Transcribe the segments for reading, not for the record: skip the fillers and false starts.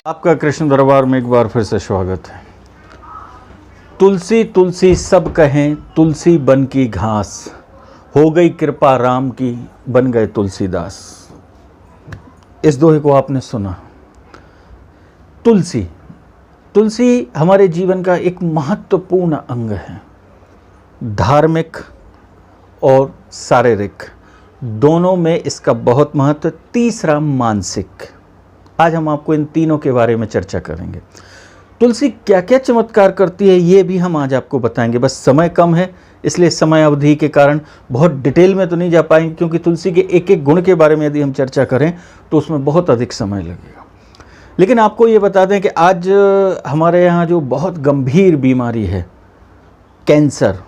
आपका कृष्ण दरबार में एक बार फिर से स्वागत है। तुलसी तुलसी सब कहें, तुलसी बन की घास, हो गई कृपा राम की, बन गए तुलसीदास। इस दोहे को आपने सुना। तुलसी तुलसी हमारे जीवन का एक महत्वपूर्ण अंग है। धार्मिक और शारीरिक दोनों में इसका बहुत महत्व। तीसरा मानसिक। आज हम आपको इन तीनों के बारे में चर्चा करेंगे। तुलसी क्या क्या चमत्कार करती है ये भी हम आज आपको बताएंगे। बस समय कम है, इसलिए समय अवधि के कारण बहुत डिटेल में तो नहीं जा पाएंगे, क्योंकि तुलसी के एक एक गुण के बारे में यदि हम चर्चा करें तो उसमें बहुत अधिक समय लगेगा। लेकिन आपको ये बता दें कि आज हमारे यहाँ जो बहुत गंभीर बीमारी है कैंसर,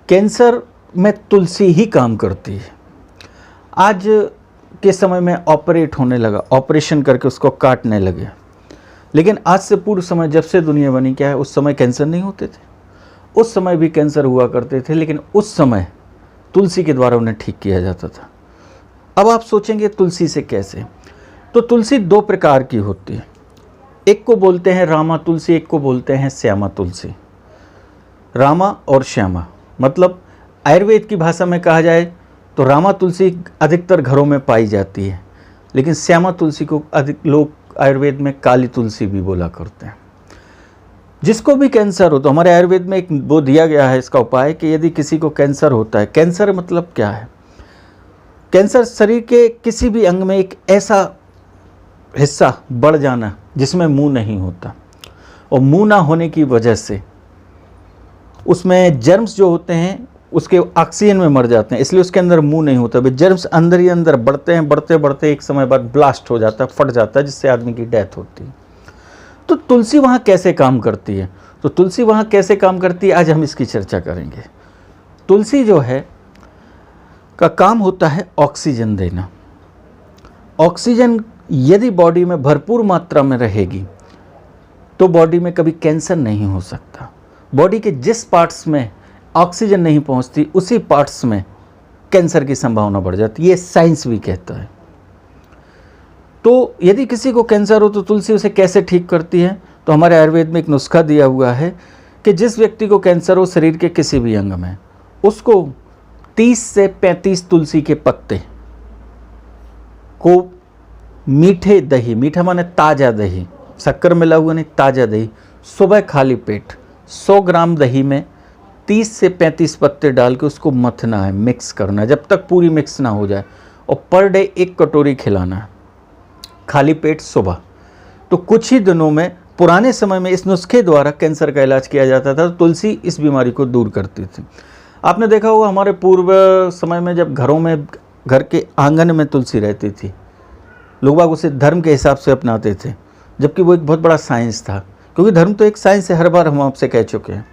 कैंसर में तुलसी ही काम करती है। आज के समय में ऑपरेट होने लगा, ऑपरेशन करके उसको काटने लगे। लेकिन आज से पूर्व समय जब से दुनिया बनी क्या है, उस समय कैंसर नहीं होते थे। उस समय भी कैंसर हुआ करते थे, लेकिन उस समय तुलसी के द्वारा उन्हें ठीक किया जाता था। अब आप सोचेंगे तुलसी से कैसे? तो तुलसी दो प्रकार की होती है। एक को बोलते हैं रामा तुलसी, एक को बोलते हैं श्यामा तुलसी। रामा और श्यामा मतलब आयुर्वेद की भाषा में कहा जाए तो रामा तुलसी अधिकतर घरों में पाई जाती है, लेकिन श्यामा तुलसी को अधिक लोग आयुर्वेद में काली तुलसी भी बोला करते हैं। जिसको भी कैंसर हो, तो हमारे आयुर्वेद में एक वो दिया गया है इसका उपाय कि यदि किसी को कैंसर होता है, कैंसर मतलब क्या है? कैंसर शरीर के किसी भी अंग में एक ऐसा हिस्सा बढ़ जाना जिसमें मुंह नहीं होता, और मुंह ना होने की वजह से उसमें जर्म्स जो होते हैं उसके ऑक्सीजन में मर जाते हैं, इसलिए उसके अंदर मुंह नहीं होता। वे जर्म्स अंदर ही अंदर बढ़ते हैं, बढ़ते बढ़ते एक समय बाद ब्लास्ट हो जाता है, फट जाता है, जिससे आदमी की डेथ होती है। तो तुलसी वहाँ कैसे काम करती है? तो तुलसी वहाँ कैसे काम करती है, आज हम इसकी चर्चा करेंगे। तुलसी जो है का काम होता है ऑक्सीजन देना। ऑक्सीजन यदि बॉडी में भरपूर मात्रा में रहेगी तो बॉडी में कभी कैंसर नहीं हो सकता। बॉडी के जिस पार्ट्स में ऑक्सीजन नहीं पहुंचती उसी पार्ट्स में कैंसर की संभावना बढ़ जाती है। ये साइंस भी कहता है। तो यदि किसी को कैंसर हो तो तुलसी उसे कैसे ठीक करती है? तो हमारे आयुर्वेद में एक नुस्खा दिया हुआ है कि जिस व्यक्ति को कैंसर हो शरीर के किसी भी अंग में, उसको 30 से 35 तुलसी के पत्ते को मीठे दही, मीठा माने ताज़ा दही, शक्कर मिला हुआ नहीं, ताज़ा दही, सुबह खाली पेट 100 ग्राम दही में 30 से 35 पत्ते डाल के उसको मथना है, मिक्स करना है जब तक पूरी मिक्स ना हो जाए, और पर डे 1 कटोरी खिलाना है खाली पेट सुबह। तो कुछ ही दिनों में, पुराने समय में इस नुस्खे द्वारा कैंसर का इलाज किया जाता था। तो तुलसी इस बीमारी को दूर करती थी। आपने देखा होगा हमारे पूर्व समय में जब घरों में, घर के आंगन में तुलसी रहती थी, लोग बाग उसे धर्म के हिसाब से अपनाते थे, जबकि वो एक बहुत बड़ा साइंस था, क्योंकि धर्म तो एक साइंस है, हर बार हम आपसे कह चुके हैं।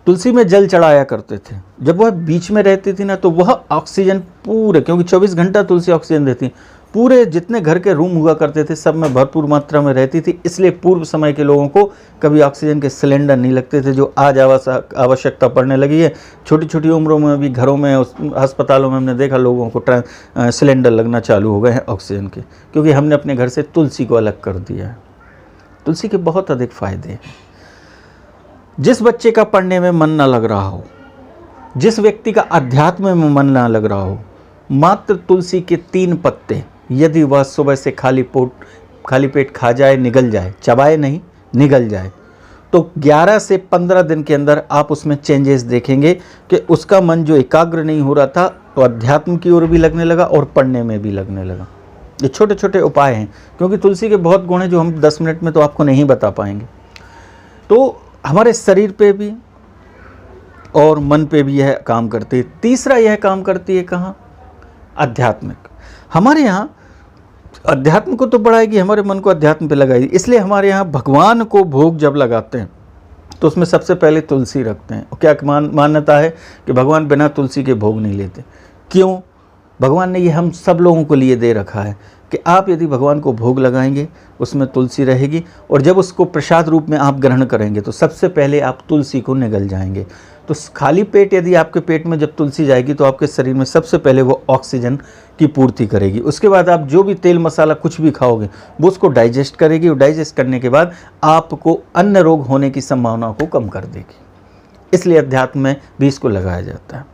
तुलसी में जल चढ़ाया करते थे। जब वह बीच में रहती थी ना, तो वह ऑक्सीजन पूरे, क्योंकि 24 घंटा तुलसी ऑक्सीजन देती, पूरे जितने घर के रूम हुआ करते थे सब में भरपूर मात्रा में रहती थी। इसलिए पूर्व समय के लोगों को कभी ऑक्सीजन के सिलेंडर नहीं लगते थे, जो आज आवश्यकता पड़ने लगी है। छोटी छोटी उम्रों में भी घरों में, अस्पतालों में हमने देखा लोगों को सिलेंडर लगना चालू हो गए हैं ऑक्सीजन के, क्योंकि हमने अपने घर से तुलसी को अलग कर दिया है। तुलसी के बहुत अधिक फायदे हैं। जिस बच्चे का पढ़ने में मन ना लग रहा हो, जिस व्यक्ति का अध्यात्म में मन ना लग रहा हो, मात्र तुलसी के 3 पत्ते यदि वह सुबह से खाली पेट खा जाए, निगल जाए, चबाए नहीं, निगल जाए, तो 11 से 15 दिन के अंदर आप उसमें चेंजेस देखेंगे कि उसका मन जो एकाग्र नहीं हो रहा था तो अध्यात्म की ओर भी लगने लगा और पढ़ने में भी लगने लगा। ये छोटे छोटे उपाय हैं, क्योंकि तुलसी के बहुत गुण हैं जो हम 10 मिनट में तो आपको नहीं बता पाएंगे। तो हमारे शरीर पे भी और मन पे भी यह काम करती है। तीसरा यह काम करती है कहाँ? आध्यात्मिक। हमारे यहाँ अध्यात्म को तो बढ़ाएगी, हमारे मन को अध्यात्म पे लगाएगी। इसलिए हमारे यहाँ भगवान को भोग जब लगाते हैं तो उसमें सबसे पहले तुलसी रखते हैं। और क्या मान्यता है कि भगवान बिना तुलसी के भोग नहीं लेते। क्यों? भगवान ने ये हम सब लोगों को लिए दे रखा है कि आप यदि भगवान को भोग लगाएंगे उसमें तुलसी रहेगी, और जब उसको प्रसाद रूप में आप ग्रहण करेंगे तो सबसे पहले आप तुलसी को निगल जाएंगे। तो खाली पेट यदि आपके पेट में जब तुलसी जाएगी तो आपके शरीर में सबसे पहले वो ऑक्सीजन की पूर्ति करेगी। उसके बाद आप जो भी तेल मसाला कुछ भी खाओगे वो उसको डाइजेस्ट करेगी, और डाइजेस्ट करने के बाद आपको अन्य रोग होने की संभावना को कम कर देगी। इसलिए अध्यात्म में भी इसको लगाया जाता है।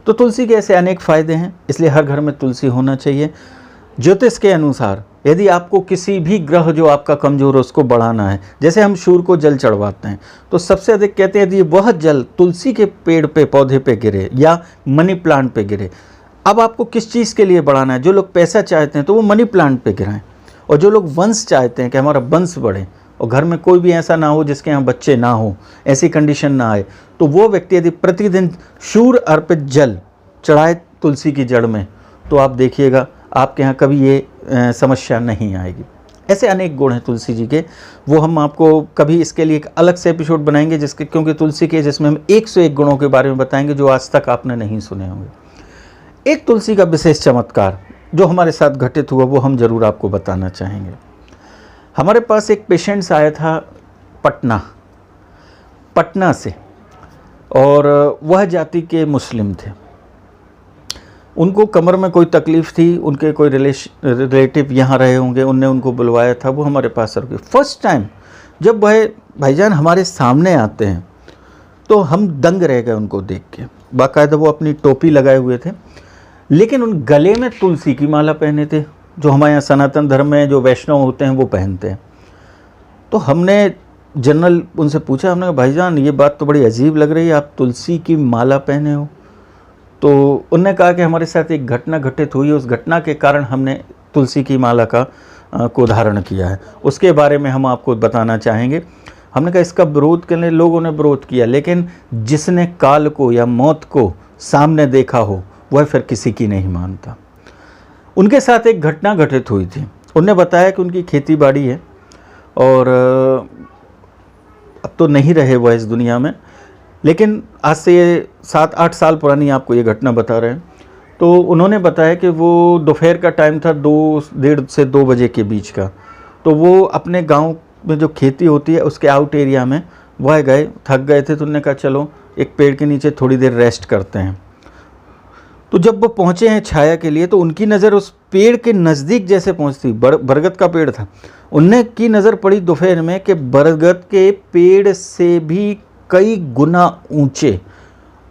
तो तुलसी के ऐसे अनेक फ़ायदे हैं, इसलिए हर घर में तुलसी होना चाहिए। ज्योतिष के अनुसार यदि आपको किसी भी ग्रह जो आपका कमज़ोर है उसको बढ़ाना है, जैसे हम सूर्य को जल चढ़वाते हैं, तो सबसे अधिक कहते हैं यदि वह जल तुलसी के पेड़ पे, पौधे पे गिरे या मनी प्लांट पे गिरे। अब आपको किस चीज़ के लिए बढ़ाना है? जो लोग पैसा चाहते हैं तो वो मनी प्लांट पे गिराएं, और जो लोग वंश चाहते हैं कि हमारा वंश बढ़े और घर में कोई भी ऐसा ना हो जिसके यहाँ बच्चे ना हो, ऐसी कंडीशन ना आए, तो वो व्यक्ति यदि प्रतिदिन सूर्य अर्पित जल चढ़ाए तुलसी की जड़ में, तो आप देखिएगा आपके यहाँ कभी ये समस्या नहीं आएगी। ऐसे अनेक गुण हैं तुलसी जी के, वो हम आपको कभी इसके लिए एक अलग से एपिसोड बनाएंगे, क्योंकि तुलसी के जिसमें हम 101 गुणों के बारे में बताएंगे जो आज तक आपने नहीं सुने होंगे। एक तुलसी का विशेष चमत्कार जो हमारे साथ घटित हुआ वो हम ज़रूर आपको बताना चाहेंगे। हमारे पास एक पेशेंट्स आया था पटना से, और वह जाति के मुस्लिम थे। उनको कमर में कोई तकलीफ़ थी, उनके कोई रिलेटिव यहाँ रहे होंगे, उनने उनको बुलवाया था, वो हमारे पास रुके। फर्स्ट टाइम जब वह भाईजान हमारे सामने आते हैं तो हम दंग रह गए उनको देख के। बाकायदा वो अपनी टोपी लगाए हुए थे, लेकिन उन गले में तुलसी की माला पहने थे, जो हमारे यहाँ सनातन धर्म में जो वैष्णव होते हैं वो पहनते हैं। तो हमने जनरल उनसे पूछा, हमने कहा भाईजान ये बात तो बड़ी अजीब लग रही है, आप तुलसी की माला पहने हो। तो उनने कहा कि हमारे साथ एक घटना घटित हुई है, उस घटना के कारण हमने तुलसी की माला को धारण किया है, उसके बारे में हम आपको बताना चाहेंगे। हमने कहा इसका विरोध करने लोगों ने विरोध किया, लेकिन जिसने काल को या मौत को सामने देखा हो वह फिर किसी की नहीं मानता। उनके साथ एक घटना घटित हुई थी। उन्होंने बताया कि उनकी खेती बाड़ी है और अब तो नहीं रहे वह इस दुनिया में, लेकिन आज से ये 7-8 साल पुरानी आपको ये घटना बता रहे हैं। तो उन्होंने बताया कि वो दोपहर का टाइम था, 1:30 से 2 बजे के बीच का। तो वो अपने गांव में जो खेती होती है उसके आउट एरिया में वह गए, थक गए थे, तो उन्होंने कहा चलो एक पेड़ के नीचे थोड़ी देर रेस्ट करते हैं। तो जब वो पहुँचे हैं छाया के लिए, तो उनकी नज़र उस पेड़ के नज़दीक जैसे पहुँचती, बरगद का पेड़ था, उनने की नज़र पड़ी दोपहर में कि बरगद के पेड़ से भी कई गुना ऊंचे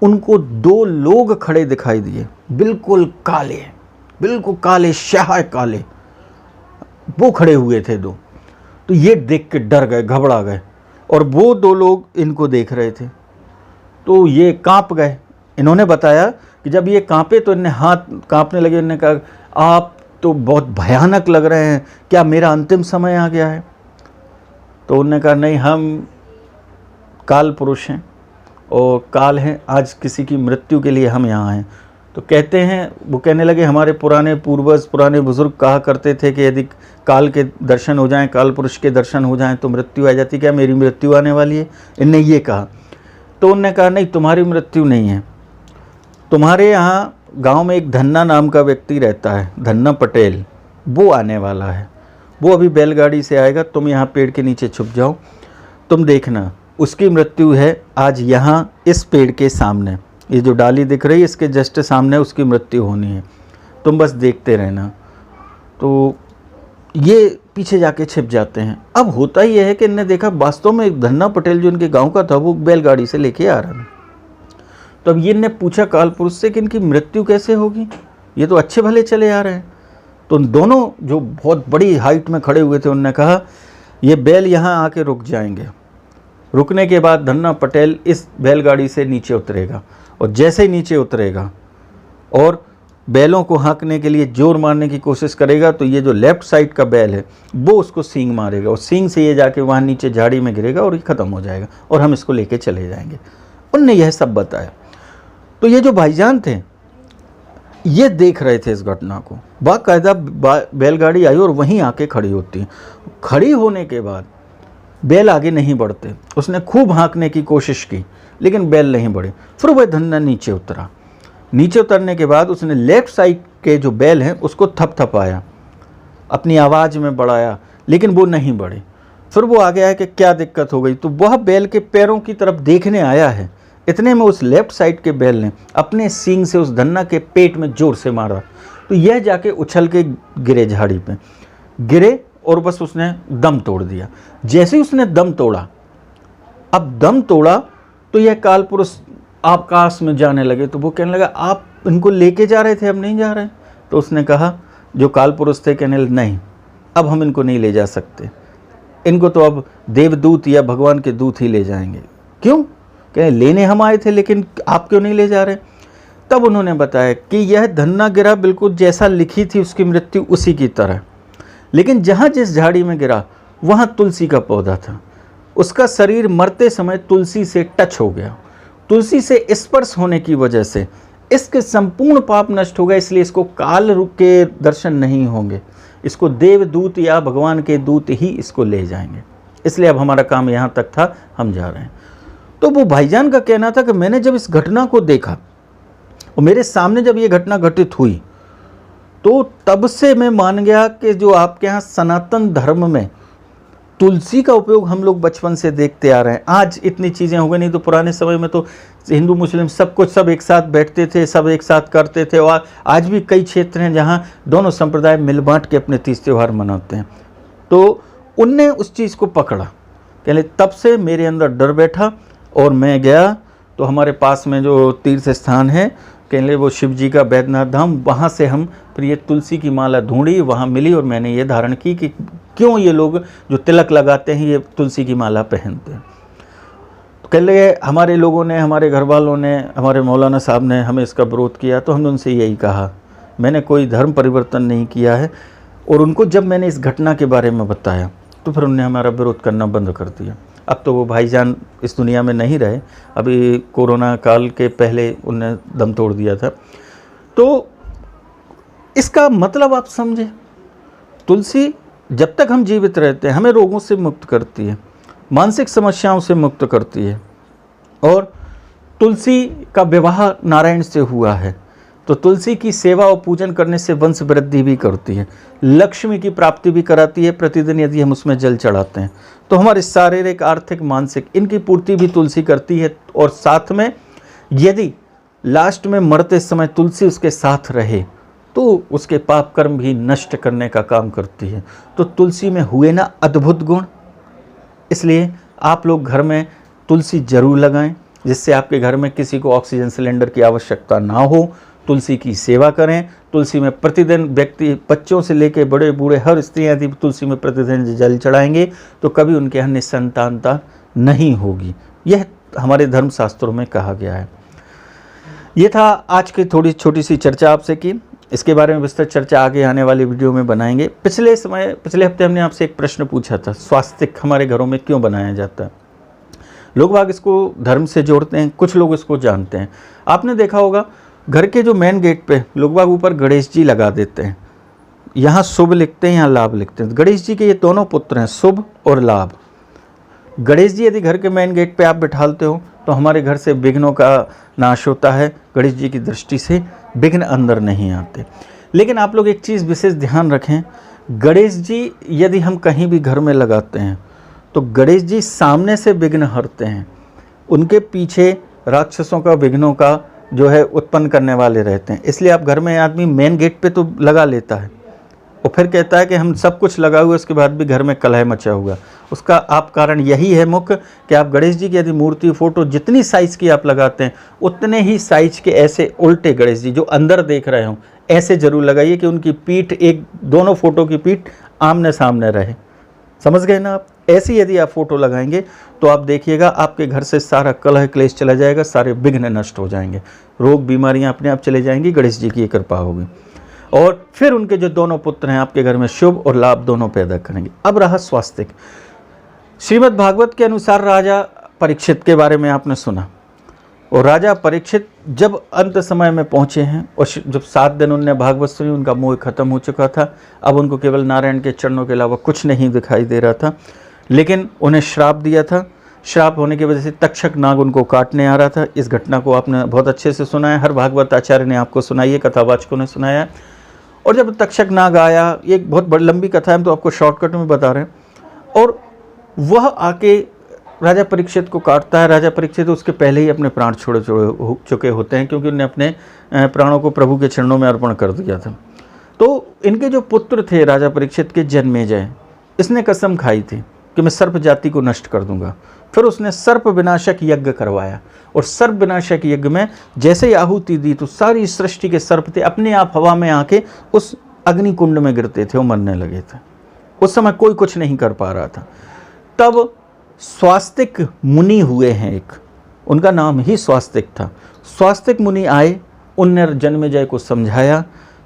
उनको 2 लोग खड़े दिखाई दिए, बिल्कुल काले स्याह काले, वो खड़े हुए थे 2। तो ये देख के डर गए, घबरा गए, और वो 2 लोग इनको देख रहे थे, तो ये कांप गए। इन्होंने बताया कि जब ये कांपे तो इन्हें हाथ कांपने लगे। इन्होंने कहा आप तो बहुत भयानक लग रहे हैं, क्या मेरा अंतिम समय आ गया है? तो उन्होंने कहा नहीं, हम काल पुरुष हैं और काल हैं, आज किसी की मृत्यु के लिए हम यहाँ हैं। तो कहते हैं, वो कहने लगे हमारे पुराने पूर्वज, पुराने बुजुर्ग कहा करते थे कि यदि काल के दर्शन हो जाएं, काल पुरुष के दर्शन हो जाएं तो मृत्यु आ जाती। क्या मेरी मृत्यु आने वाली है? इनने ये कहा। तो उन्होंने कहा नहीं, तुम्हारी मृत्यु नहीं है। तुम्हारे यहाँ गांव में एक धन्ना नाम का व्यक्ति रहता है, धन्ना पटेल, वो आने वाला है, वो अभी बैलगाड़ी से आएगा, तुम यहाँ पेड़ के नीचे छुप जाओ, तुम देखना उसकी मृत्यु है आज यहाँ इस पेड़ के सामने, ये जो डाली दिख रही है इसके जस्ट सामने उसकी मृत्यु होनी है, तुम बस देखते रहना। तो ये पीछे जाके छिप जाते हैं। अब होता ही है कि इन्होंने देखा वास्तव में एक धन्ना पटेल जो इनके गांव का था वो बैलगाड़ी से लेके आ रहा था। तो अब ये इनने पूछा काल पुरुष से कि इनकी मृत्यु कैसे होगी, ये तो अच्छे भले चले आ रहे हैं। तो दोनों जो बहुत बड़ी हाइट में खड़े हुए थे उन्होंने कहा ये बैल यहाँ आके रुक जाएंगे। रुकने के बाद धन्ना पटेल इस बैलगाड़ी से नीचे उतरेगा, और जैसे ही नीचे उतरेगा और बैलों को हाँकने के लिए जोर मारने की कोशिश करेगा, तो ये जो लेफ्ट साइड का बैल है वो उसको सींग मारेगा, और सींग से ये जाके वहाँ नीचे झाड़ी में गिरेगा और ये ख़त्म हो जाएगा और हम इसको लेके चले जाएंगे। उनने यह सब बताया। तो ये जो भाईजान थे ये देख रहे थे इस घटना को, बाकायदा बैलगाड़ी आई और वहीं आके खड़ी होती है। खड़ी होने के बाद बैल आगे नहीं बढ़ते, उसने खूब हाँकने की कोशिश की लेकिन बैल नहीं बढ़े। फिर वह धन्ना नीचे उतरा। नीचे उतरने के बाद उसने लेफ्ट साइड के जो बैल हैं उसको थपथपाया, अपनी आवाज़ में बढ़ाया, लेकिन वो नहीं बढ़े। फिर वो आ गया है कि क्या दिक्कत हो गई, तो वह बैल के पैरों की तरफ देखने आया है। इतने में उस लेफ्ट साइड के बैल ने अपने सींग से उस धन्ना के पेट में जोर से मारा, तो यह जाके उछल के गिरे, झाड़ी पे गिरे और बस उसने दम तोड़ दिया। जैसे ही उसने दम तोड़ा, अब दम तोड़ा तो यह काल पुरुष आकाश में जाने लगे। तो वो कहने लगा, आप इनको लेके जा रहे थे, अब नहीं जा रहे? तो उसने कहा, जो काल पुरुष थे, कहने लगे, नहीं, अब हम इनको नहीं ले जा सकते, इनको तो अब देवदूत या भगवान के दूत ही ले जाएंगे। क्यों? कहे लेने हम आए थे, लेकिन आप क्यों नहीं ले जा रहे? तब उन्होंने बताया कि यह धन्ना गिरा बिल्कुल जैसा लिखी थी उसकी मृत्यु उसी की तरह, लेकिन जहाँ जिस झाड़ी में गिरा वहाँ तुलसी का पौधा था। उसका शरीर मरते समय तुलसी से टच हो गया, तुलसी से स्पर्श होने की वजह से इसके संपूर्ण पाप नष्ट हो गए। इसलिए इसको काल रूप के दर्शन नहीं होंगे, इसको देवदूत या भगवान के दूत ही इसको ले जाएंगे। इसलिए अब हमारा काम यहाँ तक था, हम जा रहे हैं। तो वो भाईजान का कहना था कि मैंने जब इस घटना को देखा और मेरे सामने जब ये घटना घटित हुई, तो तब से मैं मान गया कि जो आपके यहाँ सनातन धर्म में तुलसी का उपयोग हम लोग बचपन से देखते आ रहे हैं। आज इतनी चीज़ें हो गई, नहीं तो पुराने समय में तो हिंदू मुस्लिम सब कुछ सब एक साथ बैठते थे, सब एक साथ करते थे। और आज भी कई क्षेत्र हैं जहाँ दोनों संप्रदाय मिल बांट के अपने तीज त्यौहार मनाते हैं। तो उनने उस चीज़ को पकड़ा, कहले तब से मेरे अंदर डर बैठा और मैं गया। तो हमारे पास में जो तीर्थ स्थान है, कहले वो शिव जी का बैद्यनाथ धाम, वहाँ से हम फिर ये तुलसी की माला ढूंढी, वहाँ मिली और मैंने ये धारण की कि क्यों ये लोग जो तिलक लगाते हैं ये तुलसी की माला पहनते हैं। तो कहले हमारे लोगों ने, हमारे घर वालों ने, हमारे मौलाना साहब ने हमें इसका विरोध किया। तो हमने उनसे यही कहा, मैंने कोई धर्म परिवर्तन नहीं किया है। और उनको जब मैंने इस घटना के बारे में बताया तो फिर उन्होंने हमारा विरोध करना बंद कर दिया। अब तो वो भाईजान इस दुनिया में नहीं रहे, अभी कोरोना काल के पहले उनने दम तोड़ दिया था। तो इसका मतलब आप समझे, तुलसी जब तक हम जीवित रहते हैं हमें रोगों से मुक्त करती है, मानसिक समस्याओं से मुक्त करती है। और तुलसी का विवाह नारायण से हुआ है, तो तुलसी की सेवा और पूजन करने से वंश वृद्धि भी करती है, लक्ष्मी की प्राप्ति भी कराती है। प्रतिदिन यदि हम उसमें जल चढ़ाते हैं तो हमारे शारीरिक, आर्थिक, मानसिक इनकी पूर्ति भी तुलसी करती है। और साथ में यदि लास्ट में मरते समय तुलसी उसके साथ रहे तो उसके पाप कर्म भी नष्ट करने का काम करती है। तो तुलसी में हुए ना अद्भुत गुण। इसलिए आप लोग घर में तुलसी जरूर लगाएं, जिससे आपके घर में किसी को ऑक्सीजन सिलेंडर की आवश्यकता ना हो। तुलसी की सेवा करें। तुलसी में प्रतिदिन व्यक्ति, बच्चों से लेकर बड़े बूढ़े हर स्त्रियाँ यदि तुलसी में प्रतिदिन जल चढ़ाएंगे तो कभी उनके यहाँ निसंतानता नहीं होगी। यह हमारे धर्मशास्त्रों में कहा गया है। ये था आज की थोड़ी छोटी सी चर्चा आपसे की। इसके बारे में विस्तृत चर्चा आगे आने वाली वीडियो में बनाएंगे। पिछले हफ्ते हमने आपसे एक प्रश्न पूछा था, स्वास्तिक हमारे घरों में क्यों बनाया जाता है। लोग बाग इसको धर्म से जोड़ते हैं, कुछ लोग इसको जानते हैं। आपने देखा होगा घर के जो मेन गेट पे लोग बाग ऊपर गणेश जी लगा देते हैं, यहाँ शुभ लिखते हैं, यहाँ लाभ लिखते हैं। गणेश जी के ये दोनों पुत्र हैं, शुभ और लाभ। गणेश जी यदि घर के मेन गेट पे आप बिठालते हो तो हमारे घर से विघ्नों का नाश होता है। गणेश जी की दृष्टि से विघ्न अंदर नहीं आते। लेकिन आप लोग एक चीज़ विशेष ध्यान रखें, गणेश जी यदि हम कहीं भी घर में लगाते हैं तो गणेश जी सामने से विघ्न हरते हैं, उनके पीछे राक्षसों का, विघ्नों का जो है उत्पन्न करने वाले रहते हैं। इसलिए आप घर में आदमी मेन गेट पे तो लगा लेता है और फिर कहता है कि हम सब कुछ लगा हुआ, उसके बाद भी घर में कलह मचा हुआ। उसका आप कारण यही है मुख्य कि आप गणेश जी की यदि मूर्ति, फोटो जितनी साइज़ की आप लगाते हैं उतने ही साइज़ के ऐसे उल्टे गणेश जी जो अंदर देख रहे हों ऐसे जरूर लगाइए कि उनकी पीठ, एक दोनों फोटो की पीठ आमने सामने रहे। समझ गए ना आप? ऐसी यदि आप फोटो लगाएंगे तो आप देखिएगा आपके घर से सारा कलह क्लेश चला जाएगा, सारे विघ्न नष्ट हो जाएंगे, रोग बीमारियां अपने आप चले जाएंगी। गणेश जी की कृपा होगी और फिर उनके जो दोनों पुत्र हैं आपके घर में शुभ और लाभ दोनों पैदा करेंगे। अब रहा स्वास्तिक। श्रीमद् भागवत के अनुसार राजा परीक्षित के बारे में आपने सुना, और राजा परीक्षित जब अंत समय में पहुँचे हैं और जब 7 दिन उनने भागवत सुनी, उनका मोह खत्म हो चुका था। अब उनको केवल नारायण के चरणों के अलावा कुछ नहीं दिखाई दे रहा था। लेकिन उन्हें श्राप दिया था, श्राप होने की वजह से तक्षक नाग उनको काटने आ रहा था। इस घटना को आपने बहुत अच्छे से सुना है, हर भागवत आचार्य ने आपको सुनाई है, कथावाचकों ने सुनाया है। और जब तक्षक नाग आया, ये एक बहुत बड़ी लंबी कथा है, हम तो आपको शॉर्टकट में बता रहे हैं। और वह आके राजा परीक्षित को काटता है। राजा परीक्षित उसके पहले ही अपने प्राण छोड़े हो चुके होते हैं, क्योंकि उन्होंने अपने प्राणों को प्रभु के चरणों में अर्पण कर दिया था। तो इनके जो पुत्र थे राजा परीक्षित के, जन्मेजय, इसने कसम खाई थी कि मैं सर्प जाति को नष्ट कर दूंगा। फिर उसने सर्प विनाशक यज्ञ करवाया, और सर्प विनाशक यज्ञ में जैसे ही आहुति दी तो सारी सृष्टि के सर्प थे अपने आप हवा में आके उस अग्नि कुंड में गिरते थे, वो मरने लगे थे। उस समय कोई कुछ नहीं कर पा रहा था। तब स्वास्तिक मुनि हुए हैं एक, उनका नाम ही स्वास्तिक था। स्वास्तिक मुनि आए, उनने जन्मेजय को समझाया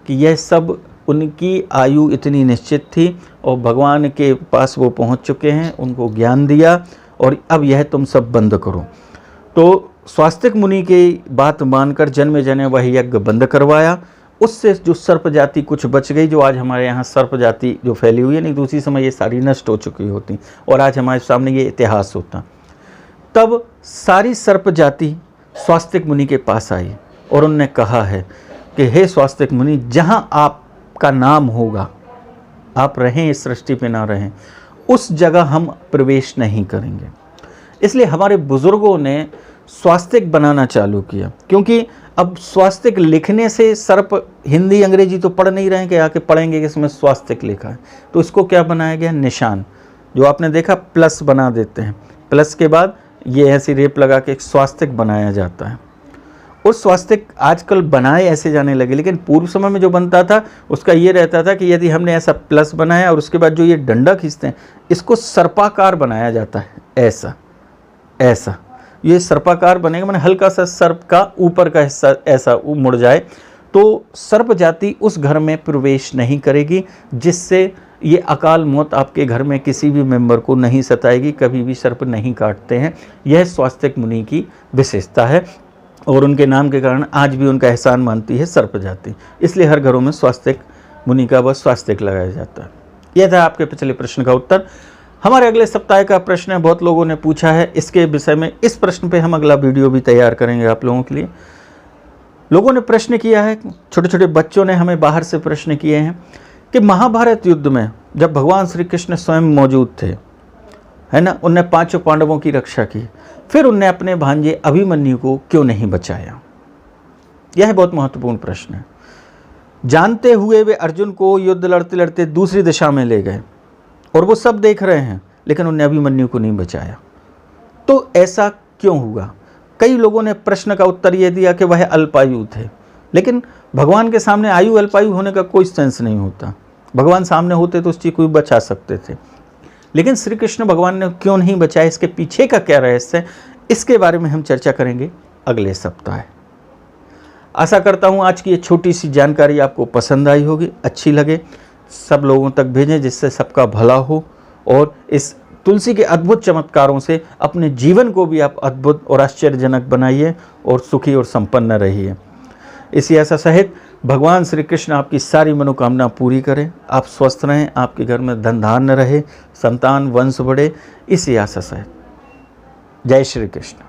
कि यह सब उनकी आयु इतनी निश्चित थी और भगवान के पास वो पहुंच चुके हैं, उनको ज्ञान दिया और अब यह तुम सब बंद करो। तो स्वास्तिक मुनि की बात मानकर जन्मेजय ने वह यज्ञ बंद करवाया। उससे जो सर्प जाति कुछ बच गई, जो आज हमारे यहाँ सर्प जाति जो फैली हुई है, नहीं तो उसी समय ये सारी नष्ट हो चुकी होती और आज हमारे सामने ये इतिहास होता। तब सारी सर्प जाति स्वास्तिक मुनि के पास आई और उनने कहा है कि हे स्वास्तिक मुनि, जहाँ आपका नाम होगा, आप रहें इस सृष्टि पे ना रहें, उस जगह हम प्रवेश नहीं करेंगे। इसलिए हमारे बुजुर्गों ने स्वास्तिक बनाना चालू किया, क्योंकि अब स्वास्तिक लिखने से सर्प हिंदी अंग्रेजी तो पढ़ नहीं रहे हैं कि आके पढ़ेंगे कि इसमें स्वास्तिक लिखा है। तो इसको क्या बनाया गया, निशान, जो आपने देखा प्लस बना देते हैं, प्लस के बाद ये ऐसी रेप लगा के एक स्वास्तिक बनाया जाता है। उस स्वास्तिक आजकल बनाए ऐसे जाने लगे, लेकिन पूर्व समय में जो बनता था उसका ये रहता था कि यदि हमने ऐसा प्लस बनाया और उसके बाद जो ये डंडा खींचते हैं इसको सर्पाकार बनाया जाता है, ऐसा ऐसा ये सर्पाकार बनेगा, मैंने हल्का सा सर्प का ऊपर का हिस्सा ऐसा मुड़ जाए, तो सर्प जाति उस घर में प्रवेश नहीं करेगी, जिससे ये अकाल मौत आपके घर में किसी भी मेंबर को नहीं सताएगी, कभी भी सर्प नहीं काटते हैं। यह स्वास्तिक मुनि की विशेषता है और उनके नाम के कारण आज भी उनका एहसान मानती है सर्प जाति, इसलिए हर घरों में स्वास्तिक मुनि का वह स्वास्तिक लगाया जाता है। यह था आपके पिछले प्रश्न का उत्तर। हमारे अगले सप्ताह का प्रश्न है, बहुत लोगों ने पूछा है इसके विषय में, इस प्रश्न पे हम अगला वीडियो भी तैयार करेंगे आप लोगों के लिए। लोगों ने प्रश्न किया है, छोटे छोटे बच्चों ने हमें बाहर से प्रश्न किए हैं कि महाभारत युद्ध में जब भगवान श्री कृष्ण स्वयं मौजूद थे, है ना, उनने 5 पांडवों की रक्षा की, फिर उनने अपने भांजे अभिमन्यु को क्यों नहीं बचाया? यह बहुत महत्वपूर्ण प्रश्न है। जानते हुए वे अर्जुन को युद्ध लड़ते लड़ते दूसरी दिशा में ले गए और वो सब देख रहे हैं, लेकिन उन्होंने अभिमन्यु को नहीं बचाया। तो ऐसा क्यों हुआ? कई लोगों ने प्रश्न का उत्तर यह दिया कि वह अल्पायु थे, लेकिन भगवान के सामने आयु अल्पायु होने का कोई सेंस नहीं होता। भगवान सामने होते तो उस चीज़ को भी बचा सकते थे, लेकिन श्री कृष्ण भगवान ने क्यों नहीं बचाया, इसके पीछे का क्या रहस्य है, इसके बारे में हम चर्चा करेंगे अगले सप्ताह। आशा करता हूँ आज की ये छोटी सी जानकारी आपको पसंद आई होगी, अच्छी लगे, सब लोगों तक भेजें जिससे सबका भला हो और इस तुलसी के अद्भुत चमत्कारों से अपने जीवन को भी आप अद्भुत और आश्चर्यजनक बनाइए और सुखी और संपन्न रहिए। इसी आशा सहित भगवान श्री कृष्ण आपकी सारी मनोकामना पूरी करें, आप स्वस्थ रहें, आपके घर में धन धान्य रहे, संतान वंश बढ़े, इसी आशा सहित। जय श्री कृष्ण।